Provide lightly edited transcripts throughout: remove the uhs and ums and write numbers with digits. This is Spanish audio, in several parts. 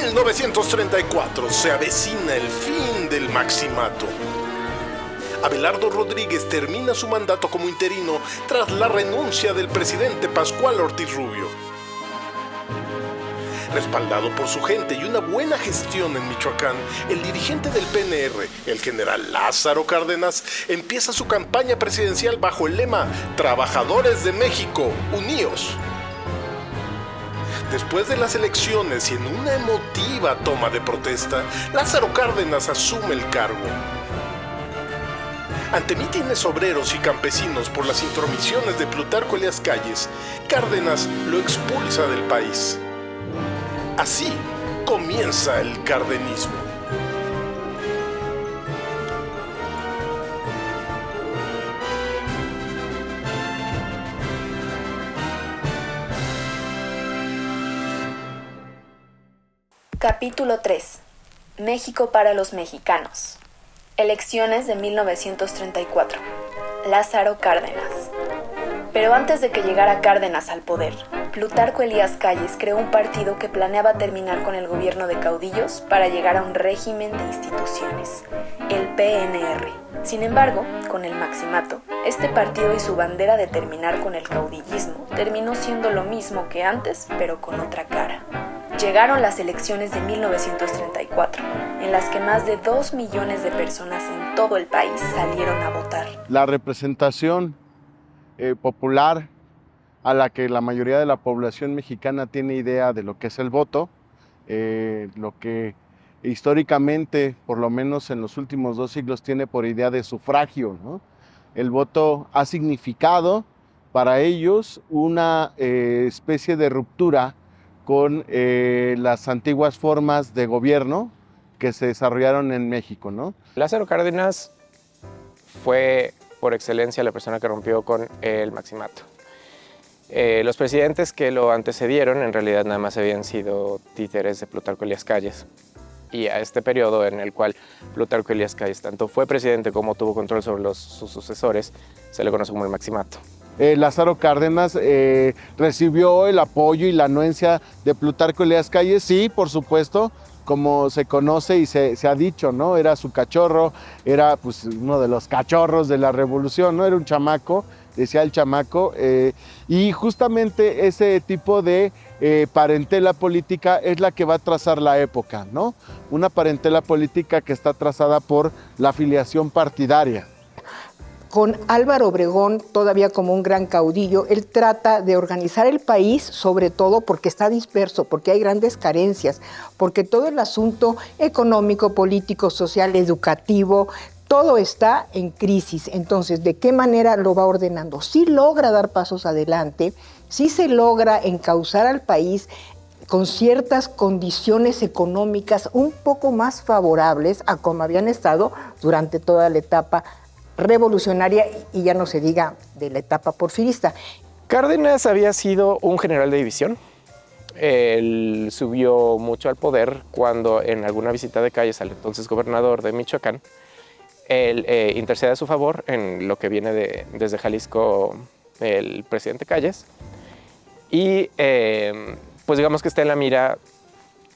1934 se avecina el fin del maximato. Abelardo Rodríguez termina su mandato como interino tras la renuncia del presidente Pascual Ortiz Rubio. Respaldado por su gente y una buena gestión en Michoacán, el dirigente del PNR, el general Lázaro Cárdenas, empieza su campaña presidencial bajo el lema "Trabajadores de México, uníos". Después de las elecciones y en una emotiva toma de protesta, Lázaro Cárdenas asume el cargo. Ante mítines obreros y campesinos por las intromisiones de Plutarco Elías Calles, Cárdenas lo expulsa del país. Así comienza el cardenismo. Capítulo 3. México para los mexicanos. Elecciones de 1934. Lázaro Cárdenas. Pero antes de que llegara Cárdenas al poder, Plutarco Elías Calles creó un partido que planeaba terminar con el gobierno de caudillos para llegar a un régimen de instituciones, el PNR. Sin embargo, con el maximato, este partido y su bandera de terminar con el caudillismo terminó siendo lo mismo que antes, pero con otra cara. Llegaron las elecciones de 1934, en las que más de 2 millones de personas en todo el país salieron a votar. La representación popular a la que la mayoría de la población mexicana tiene idea de lo que es el voto, lo que históricamente, por lo menos en los últimos 2 siglos, tiene por idea de sufragio, ¿no? El voto ha significado para ellos una especie de ruptura con las antiguas formas de gobierno que se desarrollaron en México, ¿no? Lázaro Cárdenas fue por excelencia la persona que rompió con el maximato. Los presidentes que lo antecedieron en realidad nada más habían sido títeres de Plutarco Elías Calles. Y a este periodo en el cual Plutarco Elías Calles tanto fue presidente como tuvo control sobre sus sucesores, se le conoce como el maximato. Lázaro Cárdenas recibió el apoyo y la anuencia de Plutarco Elías Calles, sí, por supuesto, como se conoce y se ha dicho, ¿no? Era su cachorro, era pues uno de los cachorros de la revolución, ¿no? Era un chamaco, decía el chamaco, y justamente ese tipo de parentela política es la que va a trazar la época, ¿no? Una parentela política que está trazada por la afiliación partidaria. Con Álvaro Obregón todavía como un gran caudillo, él trata de organizar el país, sobre todo porque está disperso, porque hay grandes carencias, porque todo el asunto económico, político, social, educativo, todo está en crisis. Entonces, ¿de qué manera lo va ordenando? Sí logra dar pasos adelante, sí se logra encauzar al país con ciertas condiciones económicas un poco más favorables a como habían estado durante toda la etapa revolucionaria y ya no se diga de la etapa porfirista. Cárdenas había sido un general de división. Él subió mucho al poder cuando en alguna visita de Calles al entonces gobernador de Michoacán, él intercede a su favor en lo que viene desde Jalisco el presidente Calles y pues digamos que está en la mira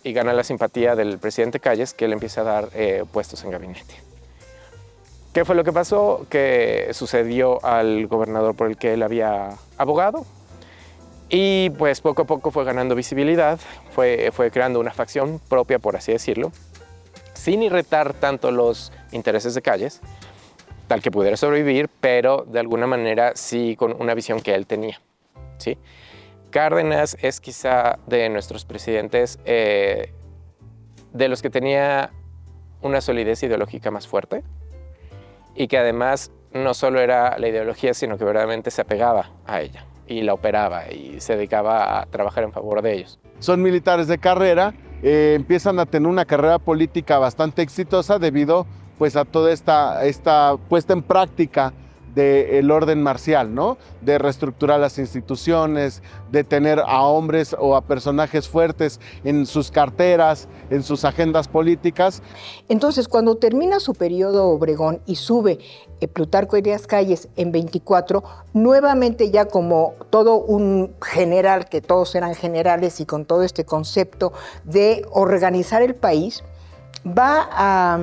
y gana la simpatía del presidente Calles, que le empieza a dar puestos en gabinete. ¿Qué fue lo que pasó? Que sucedió al gobernador por el que él había abogado y pues poco a poco fue ganando visibilidad, fue creando una facción propia, por así decirlo, sin irritar tanto los intereses de Calles, tal que pudiera sobrevivir, pero de alguna manera sí con una visión que él tenía, ¿sí? Cárdenas es quizá de nuestros presidentes de los que tenía una solidez ideológica más fuerte, y que además no solo era la ideología, sino que verdaderamente se apegaba a ella y la operaba y se dedicaba a trabajar en favor de ellos. Son militares de carrera, empiezan a tener una carrera política bastante exitosa debido pues, a toda esta puesta en práctica del orden marcial, ¿no? De reestructurar las instituciones, de tener a hombres o a personajes fuertes en sus carteras, en sus agendas políticas. Entonces, cuando termina su periodo Obregón y sube Plutarco Elías Calles en 24, nuevamente ya como todo un general, que todos eran generales y con todo este concepto de organizar el país, va a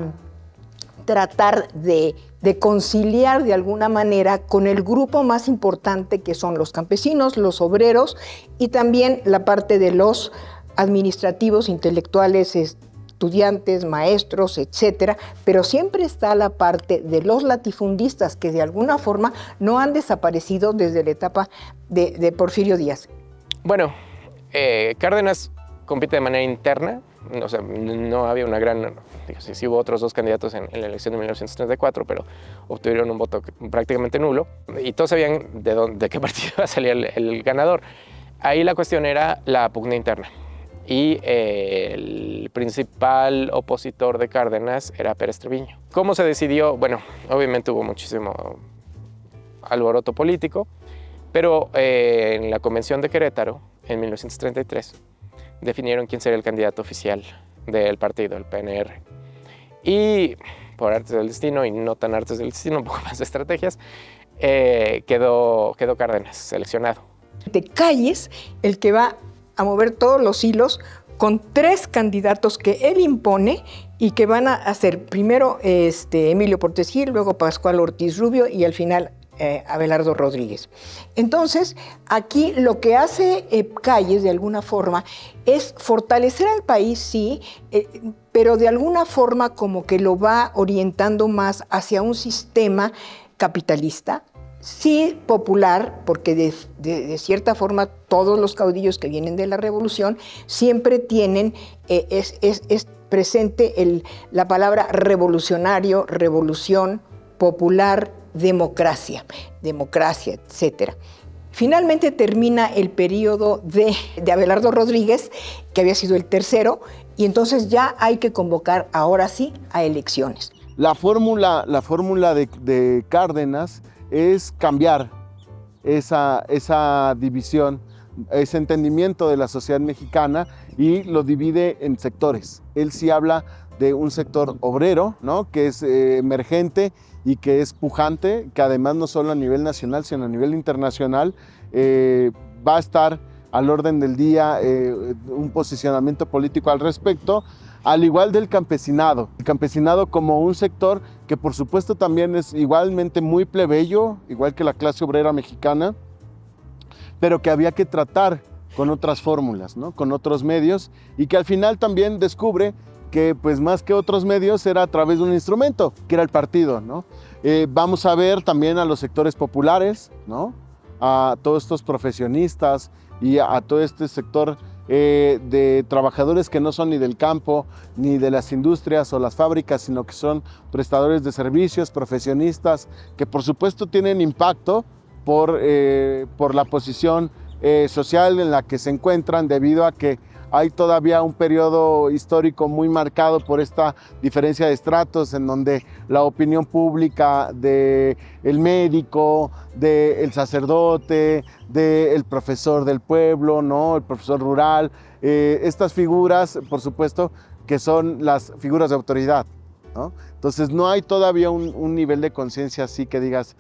tratar de conciliar de alguna manera con el grupo más importante que son los campesinos, los obreros y también la parte de los administrativos, intelectuales, estudiantes, maestros, etcétera, pero siempre está la parte de los latifundistas que de alguna forma no han desaparecido desde la etapa de Porfirio Díaz. Bueno, Cárdenas compite de manera interna, o sea, no había una gran... Sí hubo otros dos candidatos en la elección de 1934, pero obtuvieron un voto prácticamente nulo y todos sabían de qué partido iba a salir el ganador. Ahí la cuestión era la pugna interna y el principal opositor de Cárdenas era Pérez Treviño. ¿Cómo se decidió? Bueno, obviamente hubo muchísimo alboroto político, pero en la convención de Querétaro, en 1933, definieron quién sería el candidato oficial del partido, el PNR. Y por artes del destino, y no tan artes del destino, un poco más de estrategias, quedó Cárdenas seleccionado. De Calles, el que va a mover todos los hilos con 3 candidatos que él impone y que van a ser primero Emilio Portes Gil, luego Pascual Ortiz Rubio y al final Abelardo Rodríguez. Entonces, aquí lo que hace Calles de alguna forma es fortalecer al país, sí, pero de alguna forma como que lo va orientando más hacia un sistema capitalista, sí popular, porque de cierta forma todos los caudillos que vienen de la revolución siempre tienen, es presente la palabra revolucionario, revolución, popular, democracia, etc. Finalmente termina el periodo de Abelardo Rodríguez, que había sido el tercero, y entonces ya hay que convocar ahora sí a elecciones. La fórmula de Cárdenas es cambiar esa división, ese entendimiento de la sociedad mexicana y lo divide en sectores. Él sí habla de un sector obrero, ¿no? Que es emergente y que es pujante, que además no solo a nivel nacional, sino a nivel internacional va a estar al orden del día un posicionamiento político al respecto, al igual del campesinado. El campesinado como un sector que por supuesto también es igualmente muy plebeyo, igual que la clase obrera mexicana, pero que había que tratar con otras fórmulas, ¿no? Con otros medios, y que al final también descubre que pues más que otros medios era a través de un instrumento, que era el partido, ¿no? Vamos a ver también a los sectores populares, ¿no? A todos estos profesionistas y a todo este sector de trabajadores que no son ni del campo, ni de las industrias o las fábricas, sino que son prestadores de servicios, profesionistas, que por supuesto tienen impacto por la posición social en la que se encuentran, debido a que hay todavía un periodo histórico muy marcado por esta diferencia de estratos, en donde la opinión pública del médico, del sacerdote, del profesor del pueblo, ¿no? El profesor rural, estas figuras, por supuesto, que son las figuras de autoridad, ¿no? Entonces no hay todavía un nivel de conciencia así que digas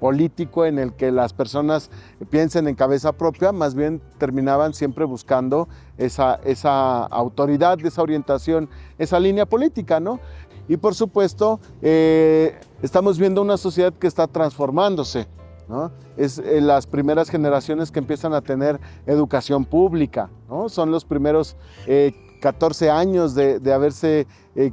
político en el que las personas piensen en cabeza propia, más bien terminaban siempre buscando esa autoridad, esa orientación, esa línea política, ¿no? Y por supuesto estamos viendo una sociedad que está transformándose, ¿no? Es las primeras generaciones que empiezan a tener educación pública, ¿no? Son los primeros 14 años de haberse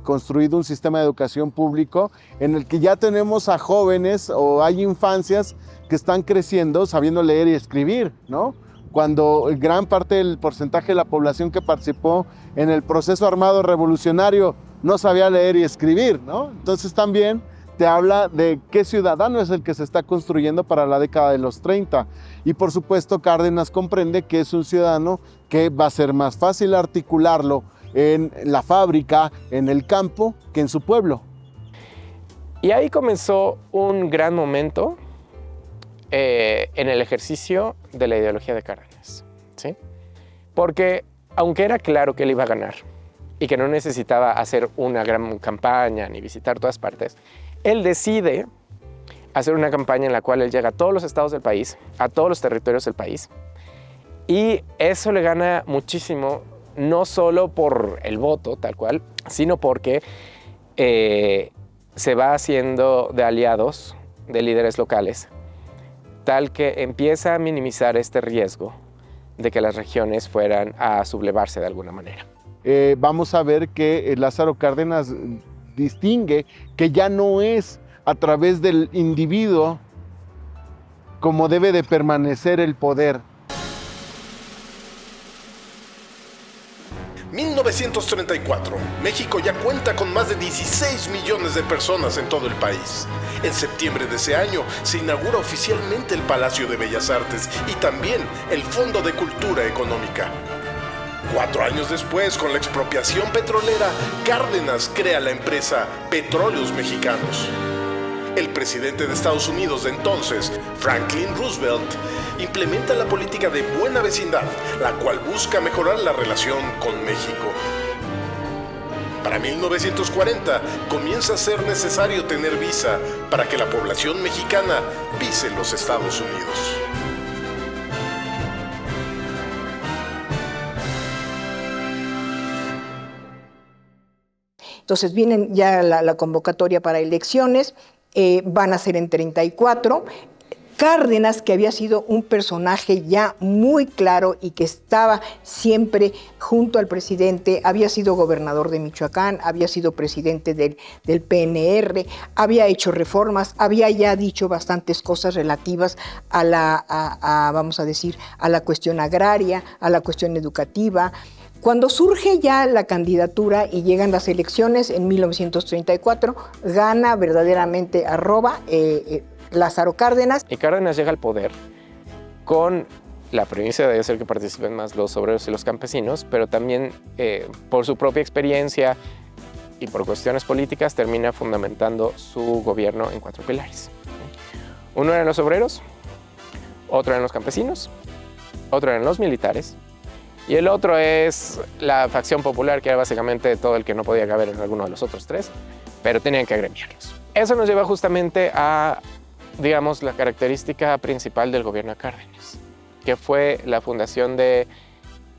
construido un sistema de educación público en el que ya tenemos a jóvenes o hay infancias que están creciendo sabiendo leer y escribir, ¿no? Cuando gran parte del porcentaje de la población que participó en el proceso armado revolucionario no sabía leer y escribir, ¿no? Entonces también te habla de qué ciudadano es el que se está construyendo para la década de los 30. Y por supuesto Cárdenas comprende que es un ciudadano que va a ser más fácil articularlo en la fábrica, en el campo, que en su pueblo. Y ahí comenzó un gran momento en el ejercicio de la ideología de Cárdenas, ¿sí? Porque aunque era claro que él iba a ganar y que no necesitaba hacer una gran campaña ni visitar todas partes, él decide hacer una campaña en la cual él llega a todos los estados del país, a todos los territorios del país, y eso le gana muchísimo, no solo por el voto tal cual, sino porque se va haciendo de aliados, de líderes locales, tal que empieza a minimizar este riesgo de que las regiones fueran a sublevarse de alguna manera. Vamos a ver que Lázaro Cárdenas distingue que ya no es a través del individuo como debe de permanecer el poder. 1934. México ya cuenta con más de 16 millones de personas en todo el país. En septiembre de ese año se inaugura oficialmente el Palacio de Bellas Artes y también el Fondo de Cultura Económica. 4 años después, con la expropiación petrolera, Cárdenas crea la empresa Petróleos Mexicanos. El presidente de Estados Unidos de entonces, Franklin Roosevelt, implementa la política de buena vecindad, la cual busca mejorar la relación con México. Para 1940 comienza a ser necesario tener visa para que la población mexicana pise los Estados Unidos. Entonces vienen ya la convocatoria para elecciones, van a ser en 34. Cárdenas, que había sido un personaje ya muy claro y que estaba siempre junto al presidente, había sido gobernador de Michoacán, había sido presidente del PNR, había hecho reformas, había ya dicho bastantes cosas relativas a vamos a decir, a la cuestión agraria, a la cuestión educativa. Cuando surge ya la candidatura y llegan las elecciones en 1934, gana verdaderamente Lázaro Cárdenas. Y Cárdenas llega al poder con la premisa de hacer que participen más los obreros y los campesinos, pero también por su propia experiencia y por cuestiones políticas termina fundamentando su gobierno en 4 pilares. Uno eran los obreros, otro eran los campesinos, otro eran los militares, y el otro es la facción popular, que era básicamente todo el que no podía caber en alguno de los otros 3, pero tenían que agremiarlos. Eso nos lleva justamente a, digamos, la característica principal del gobierno de Cárdenas, que fue la fundación de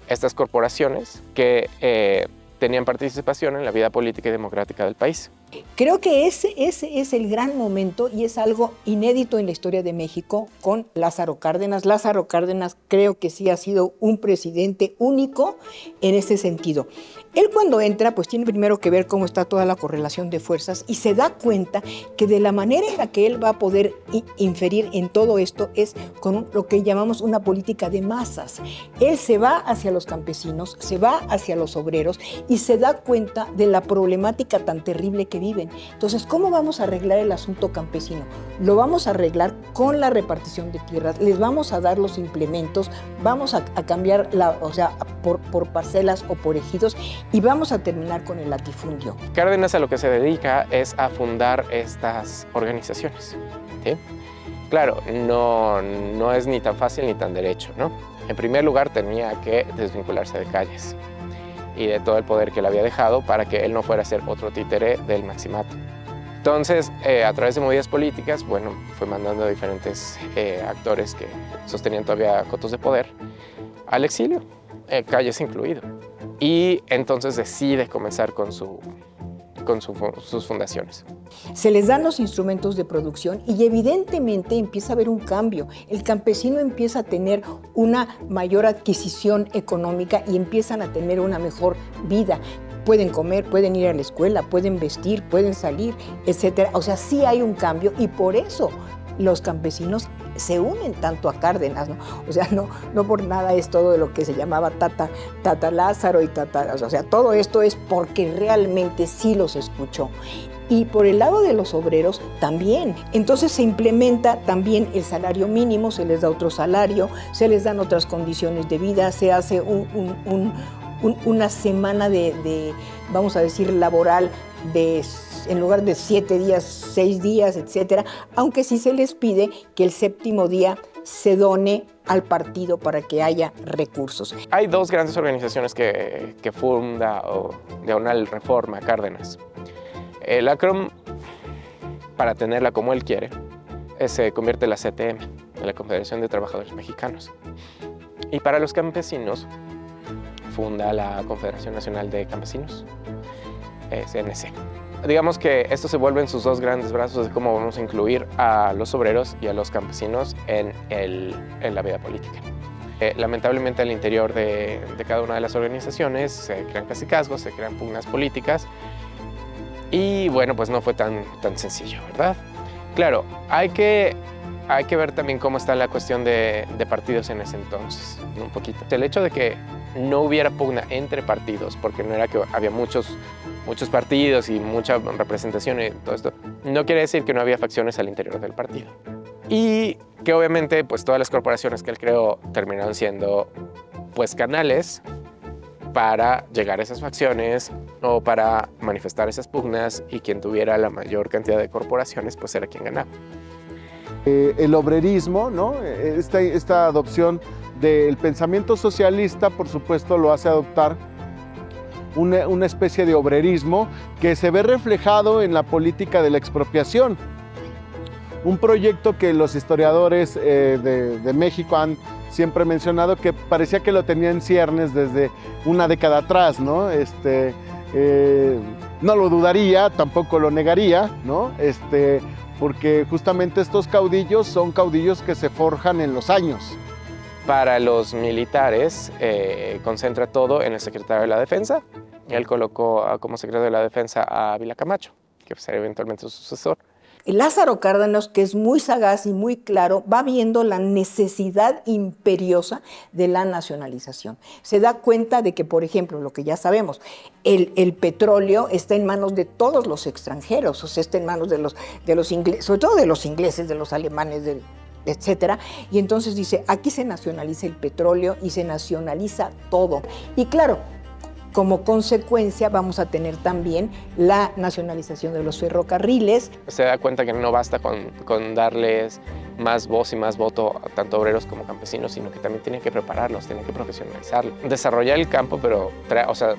estas corporaciones que tenían participación en la vida política y democrática del país. Creo que ese es el gran momento y es algo inédito en la historia de México con Lázaro Cárdenas. Lázaro Cárdenas creo que sí ha sido un presidente único en ese sentido. Él cuando entra, pues tiene primero que ver cómo está toda la correlación de fuerzas y se da cuenta que de la manera en la que él va a poder inferir en todo esto es con lo que llamamos una política de masas. Él se va hacia los campesinos, se va hacia los obreros y se da cuenta de la problemática tan terrible que viven. Entonces, ¿cómo vamos a arreglar el asunto campesino? Lo vamos a arreglar con la repartición de tierras, les vamos a dar los implementos, vamos a cambiar por parcelas o por ejidos y vamos a terminar con el latifundio. Cárdenas a lo que se dedica es a fundar estas organizaciones, ¿sí? Claro, no es ni tan fácil ni tan derecho, ¿no? En primer lugar, tenía que desvincularse de Calles y de todo el poder que le había dejado para que él no fuera a ser otro títere del maximato. Entonces, a través de movidas políticas, bueno, fue mandando a diferentes actores que sostenían todavía cotos de poder al exilio, Calles incluido. Y entonces decide comenzar con sus fundaciones. Se les dan los instrumentos de producción y evidentemente empieza a haber un cambio. El campesino empieza a tener una mayor adquisición económica y empiezan a tener una mejor vida. Pueden comer, pueden ir a la escuela, pueden vestir, pueden salir, etc. O sea, sí hay un cambio y por eso los campesinos se unen tanto a Cárdenas, ¿no? O sea, no por nada es todo de lo que se llamaba Tata Lázaro y Tata, o sea, todo esto es porque realmente sí los escuchó. Y por el lado de los obreros también. Entonces se implementa también el salario mínimo, se les da otro salario, se les dan otras condiciones de vida, se hace una semana de, vamos a decir, laboral de en lugar de 7 días, 6 días, etcétera, aunque sí se les pide que el 7º día se done al partido para que haya recursos. Hay dos grandes organizaciones que funda o diagonal reforma Cárdenas. El ACROM, para tenerla como él quiere, se convierte en la CTM, en la Confederación de Trabajadores Mexicanos. Y para los campesinos, funda la Confederación Nacional de Campesinos, CNC. Digamos que estos se vuelven sus dos grandes brazos de cómo vamos a incluir a los obreros y a los campesinos en la vida política. Lamentablemente al interior de cada una de las organizaciones se crean cacicazgos, se crean pugnas políticas y bueno, pues no fue tan sencillo, ¿verdad? Claro, hay que ver también cómo está la cuestión de partidos en ese entonces, un poquito. El hecho de que no hubiera pugna entre partidos, porque no era que había muchos partidos y mucha representación y todo esto, no quiere decir que no había facciones al interior del partido. Y que obviamente pues todas las corporaciones que él creó terminaron siendo pues canales para llegar a esas facciones o para manifestar esas pugnas, y quien tuviera la mayor cantidad de corporaciones pues era quien ganaba. El obrerismo, ¿no? Esta adopción del pensamiento socialista, por supuesto, lo hace adoptar una especie de obrerismo que se ve reflejado en la política de la expropiación. Un proyecto que los historiadores de México han siempre mencionado, que parecía que lo tenía en ciernes desde una década atrás, ¿no? No lo dudaría, tampoco lo negaría, ¿no? Porque justamente estos caudillos son caudillos que se forjan en los años. Para los militares, concentra todo en el secretario de la Defensa. Él colocó como secretario de la Defensa a Ávila Camacho, que sería eventualmente su sucesor. Lázaro Cárdenas, que es muy sagaz y muy claro, va viendo la necesidad imperiosa de la nacionalización. Se da cuenta de que, por ejemplo, lo que ya sabemos, el petróleo está en manos de todos los extranjeros, o sea, está en manos de los ingleses, sobre todo de los ingleses, de los alemanes, etcétera. Y entonces dice, aquí se nacionaliza el petróleo y se nacionaliza todo. Y claro, como consecuencia vamos a tener también la nacionalización de los ferrocarriles. Se da cuenta que no basta con darles más voz y más voto a tanto obreros como campesinos, sino que también tienen que prepararlos, tienen que profesionalizarlos. Desarrollar el campo, pero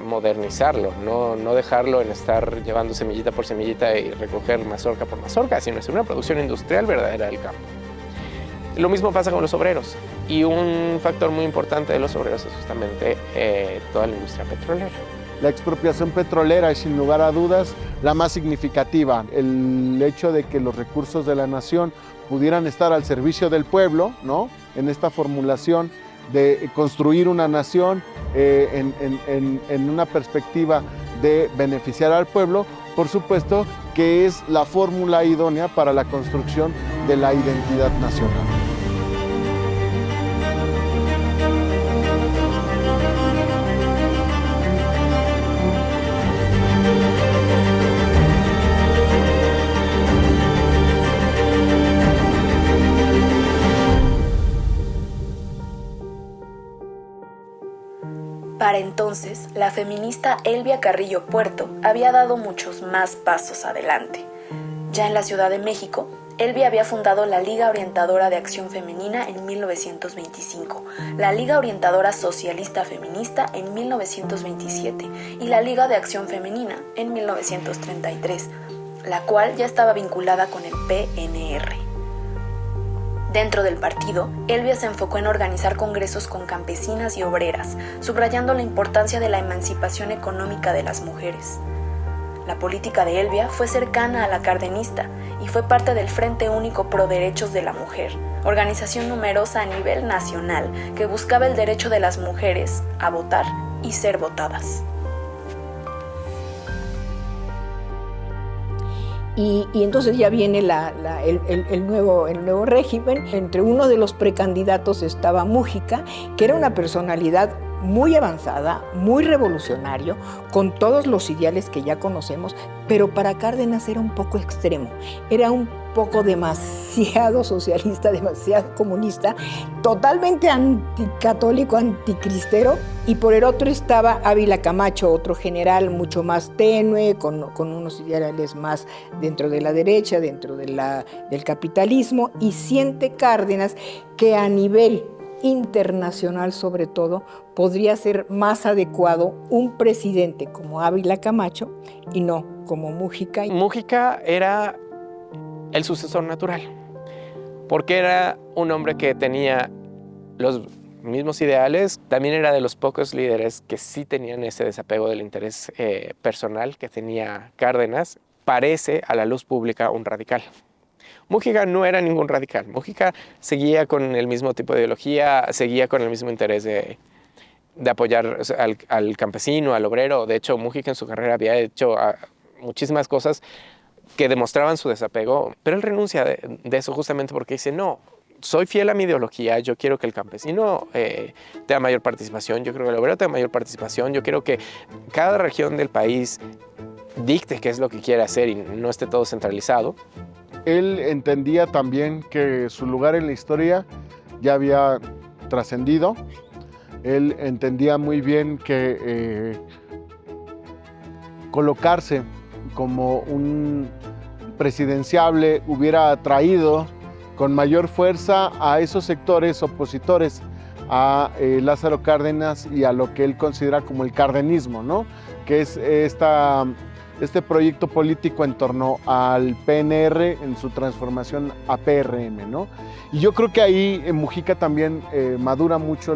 modernizarlo, no dejarlo en estar llevando semillita por semillita y recoger mazorca por mazorca, sino hacer una producción industrial verdadera del campo. Lo mismo pasa con los obreros, y un factor muy importante de los obreros es justamente toda la industria petrolera. La expropiación petrolera es sin lugar a dudas la más significativa. El hecho de que los recursos de la nación pudieran estar al servicio del pueblo, ¿no? En esta formulación de construir una nación en una perspectiva de beneficiar al pueblo, por supuesto que es la fórmula idónea para la construcción de la identidad nacional. Para entonces, la feminista Elvia Carrillo Puerto había dado muchos más pasos adelante. Ya en la Ciudad de México, Elvia había fundado la Liga Orientadora de Acción Femenina en 1925, la Liga Orientadora Socialista Feminista en 1927 y la Liga de Acción Femenina en 1933, la cual ya estaba vinculada con el PNR. Dentro del partido, Elvia se enfocó en organizar congresos con campesinas y obreras, subrayando la importancia de la emancipación económica de las mujeres. La política de Elvia fue cercana a la cardenista y fue parte del Frente Único Pro Derechos de la Mujer, organización numerosa a nivel nacional que buscaba el derecho de las mujeres a votar y ser votadas. Y entonces ya viene el nuevo régimen. Entre uno de los precandidatos estaba Mújica, que era una personalidad muy avanzada, muy revolucionario, con todos los ideales que ya conocemos, pero para Cárdenas era un poco extremo, era un poco demasiado socialista, demasiado comunista, totalmente anticatólico, anticristero, y por el otro estaba Ávila Camacho, otro general mucho más tenue, con unos ideales más dentro de la derecha, dentro de del capitalismo, y siente Cárdenas que a nivel internacional sobre todo, podría ser más adecuado un presidente como Ávila Camacho y no como Mújica. Mújica era el sucesor natural, porque era un hombre que tenía los mismos ideales, también era de los pocos líderes que sí tenían ese desapego del interés personal que tenía Cárdenas. Parece a la luz pública un radical. Mújica no era ningún radical. Mújica seguía con el mismo tipo de ideología, seguía con el mismo interés de apoyar al campesino, al obrero. De hecho, Mújica en su carrera había hecho muchísimas cosas que demostraban su desapego, pero él renuncia de eso justamente porque dice, no, soy fiel a mi ideología, yo quiero que el campesino tenga mayor participación, yo quiero que el obrero tenga mayor participación, yo quiero que cada región del país dicte qué es lo que quiere hacer y no esté todo centralizado. Él entendía también que su lugar en la historia ya había trascendido. Él entendía muy bien que colocarse como un presidenciable hubiera atraído con mayor fuerza a esos sectores opositores a Lázaro Cárdenas y a lo que él considera como el cardenismo, ¿no? Que es este proyecto político en torno al PNR en su transformación a PRM, ¿no? Y yo creo que ahí Mújica también madura mucho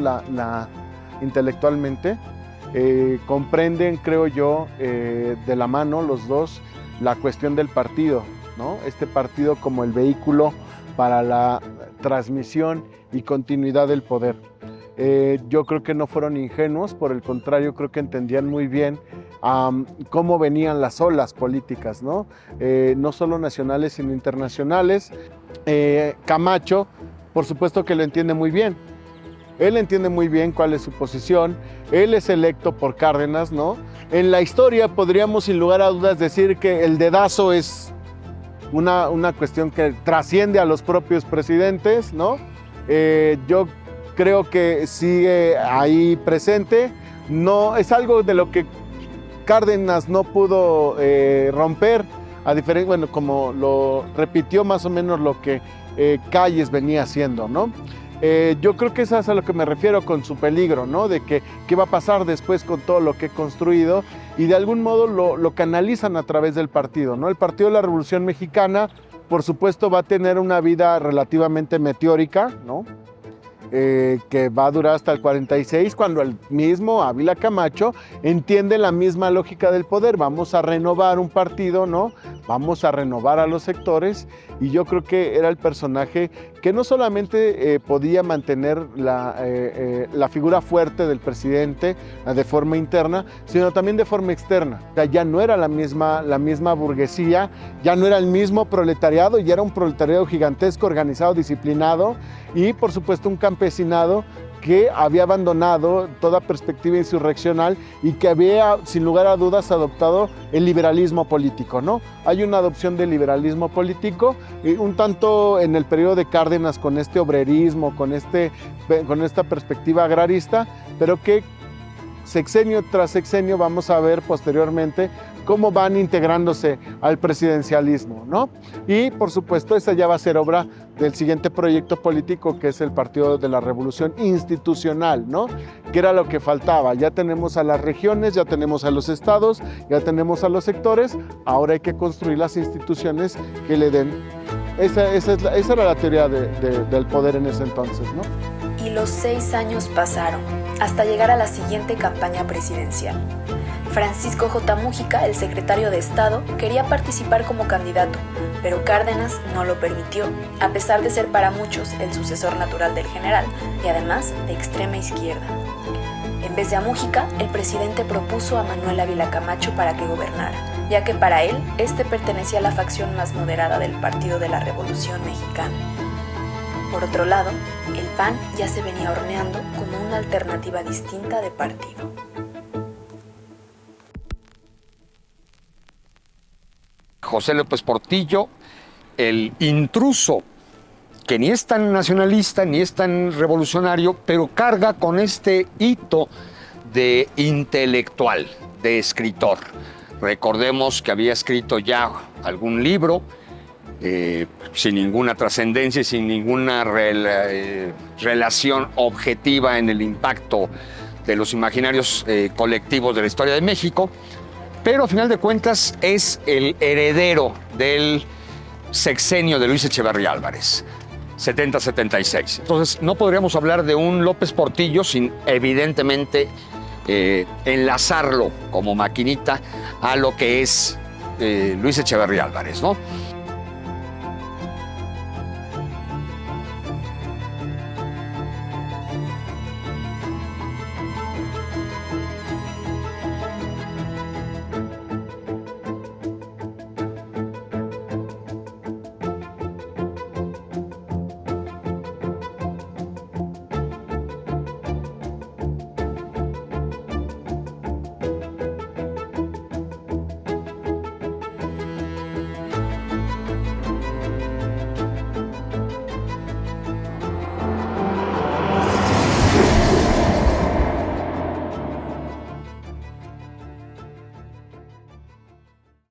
intelectualmente. Comprenden, creo yo, de la mano los dos la cuestión del partido, ¿no? Este partido como el vehículo para la transmisión y continuidad del poder. Yo creo que no fueron ingenuos, por el contrario, creo que entendían muy bien cómo venían las olas políticas, ¿no? No solo nacionales, sino internacionales. Camacho, por supuesto que lo entiende muy bien. Él entiende muy bien cuál es su posición. Él es electo por Cárdenas, ¿no? En la historia podríamos sin lugar a dudas decir que el dedazo es una cuestión que trasciende a los propios presidentes, ¿no? Yo creo que sigue ahí presente. No, es algo de lo que Cárdenas no pudo romper, a diferencia, bueno, como lo repitió más o menos lo que Calles venía haciendo, ¿no? Yo creo que eso es a lo que me refiero con su peligro, ¿no? De que qué va a pasar después con todo lo que he construido, y de algún modo lo canalizan a través del partido, ¿no? El Partido de la Revolución Mexicana, por supuesto, va a tener una vida relativamente meteórica, ¿no? Que va a durar hasta el 46, cuando el mismo Ávila Camacho entiende la misma lógica del poder. Vamos a renovar un partido, ¿no? Vamos a renovar a los sectores, y yo creo que era el personaje que no solamente podía mantener la figura fuerte del presidente de forma interna, sino también de forma externa. O sea, ya no era la misma burguesía, ya no era el mismo proletariado, ya era un proletariado gigantesco, organizado, disciplinado, y por supuesto un campesinado que había abandonado toda perspectiva insurreccional y que había, sin lugar a dudas, adoptado el liberalismo político, ¿no? Hay una adopción del liberalismo político, un tanto en el periodo de Cárdenas con este obrerismo, con esta perspectiva agrarista, pero que sexenio tras sexenio vamos a ver posteriormente cómo van integrándose al presidencialismo, ¿no? Y por supuesto esa ya va a ser obra del siguiente proyecto político, que es el Partido de la Revolución Institucional, ¿no? Que era lo que faltaba. Ya tenemos a las regiones, ya tenemos a los estados, ya tenemos a los sectores, ahora hay que construir las instituciones que le den. Esa era la teoría del poder en ese entonces, ¿no? Y los 6 años pasaron, hasta llegar a la siguiente campaña presidencial. Francisco J. Mújica, el secretario de Estado, quería participar como candidato, pero Cárdenas no lo permitió, a pesar de ser para muchos el sucesor natural del general y además de extrema izquierda. En vez de a Mújica, el presidente propuso a Manuel Ávila Camacho para que gobernara, ya que para él, este pertenecía a la facción más moderada del Partido de la Revolución Mexicana. Por otro lado, el PAN ya se venía horneando como una alternativa distinta de partido. José López Portillo, el intruso, que ni es tan nacionalista ni es tan revolucionario, pero carga con este hito de intelectual, de escritor. Recordemos que había escrito ya algún libro, sin ninguna trascendencia y sin ninguna relación objetiva en el impacto de los imaginarios colectivos de la historia de México, pero a final de cuentas es el heredero del sexenio de Luis Echeverría Álvarez, 70-76. Entonces no podríamos hablar de un López Portillo sin evidentemente enlazarlo como maquinita a lo que es Luis Echeverría Álvarez, ¿no?